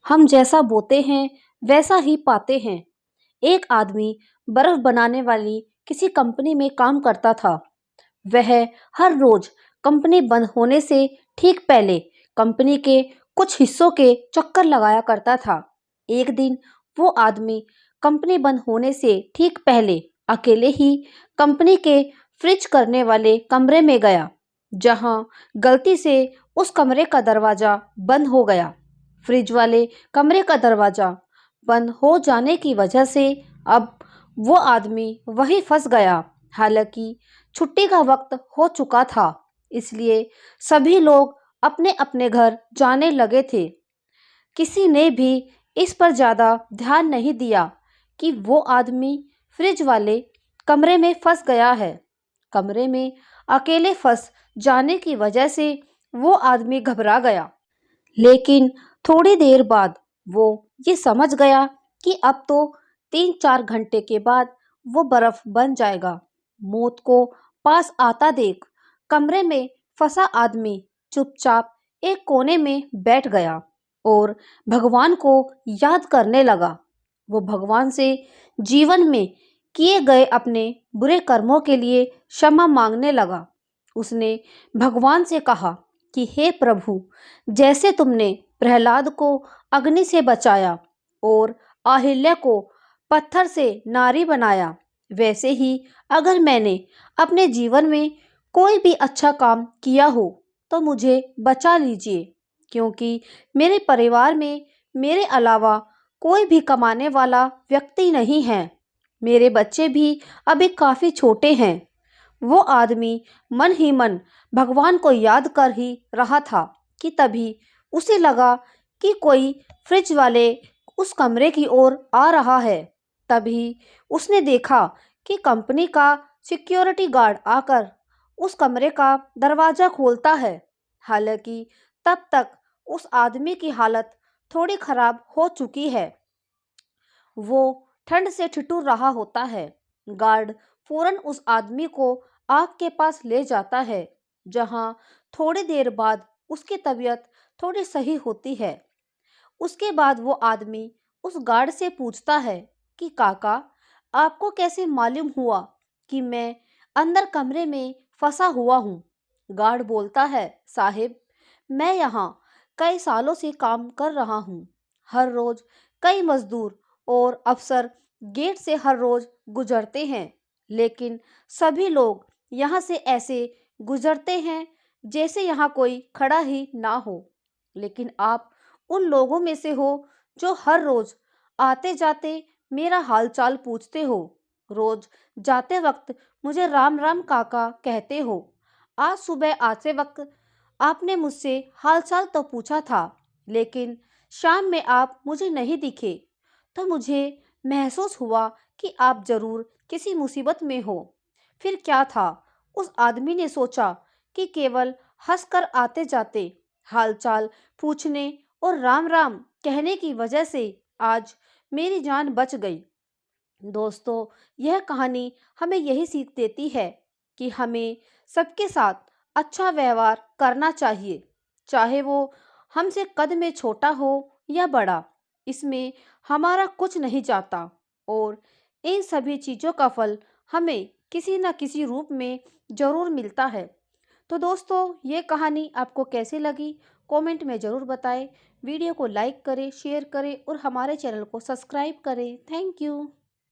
हम जैसा बोते हैं वैसा ही पाते हैं। एक आदमी बर्फ बनाने वाली किसी कंपनी में काम करता था। वह हर रोज कंपनी बंद होने से ठीक पहले कंपनी के कुछ हिस्सों के चक्कर लगाया करता था। एक दिन वो आदमी कंपनी बंद होने से ठीक पहले अकेले ही कंपनी के फ्रिज करने वाले कमरे में गया, जहां गलती से उस कमरे का दरवाजा बंद हो गया। फ्रिज वाले कमरे का दरवाजा बंद हो जाने की वजह से अब वो आदमी वहीं फंस गया। हालांकि छुट्टी का वक्त हो चुका था, इसलिए सभी लोग अपने अपने घर जाने लगे थे। किसी ने भी इस पर ज्यादा ध्यान नहीं दिया कि वो आदमी फ्रिज वाले कमरे में फंस गया है। कमरे में अकेले फंस जाने की वजह से वो आदमी घबरा गया। लेकिन थोड़ी देर बाद वो ये समझ गया कि अब तो 3-4 घंटे के बाद वो बर्फ बन जाएगा। मौत को पास आता देख कमरे में फंसा आदमी चुपचाप एक कोने में बैठ गया और भगवान को याद करने लगा। वो भगवान से जीवन में किए गए अपने बुरे कर्मों के लिए क्षमा मांगने लगा। उसने भगवान से कहा कि हे प्रभु, जैसे तुमने प्रहलाद को अग्नि से बचाया और अहिल्या को पत्थर से नारी बनाया, वैसे ही अगर मैंने अपने जीवन में कोई भी अच्छा काम किया हो तो मुझे बचा लीजिए, क्योंकि मेरे परिवार में मेरे अलावा कोई भी कमाने वाला व्यक्ति नहीं है। मेरे बच्चे भी अभी काफी छोटे हैं। वो आदमी मन ही मन भगवान को याद कर ही रहा था कि तभी उसे लगा कि कोई फ्रिज वाले उस कमरे की ओर आ रहा है। तभी उसने देखा कि कंपनी का सिक्योरिटी गार्ड आकर उस कमरे का दरवाजा खोलता है। हालांकि तब तक उस आदमी की हालत थोड़ी खराब हो चुकी है। वो ठंड से ठिठुर रहा होता है। गार्ड फौरन उस आदमी को आग के पास ले जाता है, जहां थोड़ी देर बाद उसकी तबीयत थोड़ी सही होती है। उसके बाद वो आदमी उस गार्ड से पूछता है कि काका, आपको कैसे मालूम हुआ कि मैं अंदर कमरे में फंसा हुआ हूँ? गार्ड बोलता है, साहिब, मैं यहाँ कई सालों से काम कर रहा हूँ। हर रोज कई मजदूर और अफसर गेट से हर रोज गुजरते हैं, लेकिन सभी लोग यहाँ से ऐसे गुजरते हैं जैसे यहाँ कोई खड़ा ही ना हो। लेकिन आप उन लोगों में से हो जो हर रोज आते जाते मेरा हालचाल पूछते हो। रोज जाते वक्त मुझे राम राम काका कहते हो। आज सुबह आते वक्त आपने मुझसे हालचाल तो पूछा था, लेकिन शाम में आप मुझे नहीं दिखे, तो मुझे महसूस हुआ कि आप जरूर किसी मुसीबत में हो। फिर क्या था, उस आदमी ने सोचा कि केवल हंसकर आते जाते हालचाल पूछने और राम राम कहने की वजह से आज मेरी जान बच गई। दोस्तों, यह कहानी हमें यही सीख देती है कि हमें सबके साथ अच्छा व्यवहार करना चाहिए, चाहे वो हमसे कद में छोटा हो या बड़ा। इसमें हमारा कुछ नहीं जाता और इन सभी चीज़ों का फल हमें किसी न किसी रूप में ज़रूर मिलता है। तो दोस्तों, ये कहानी आपको कैसी लगी कमेंट में ज़रूर बताएं। वीडियो को लाइक करें, शेयर करें और हमारे चैनल को सब्सक्राइब करें। Thank you.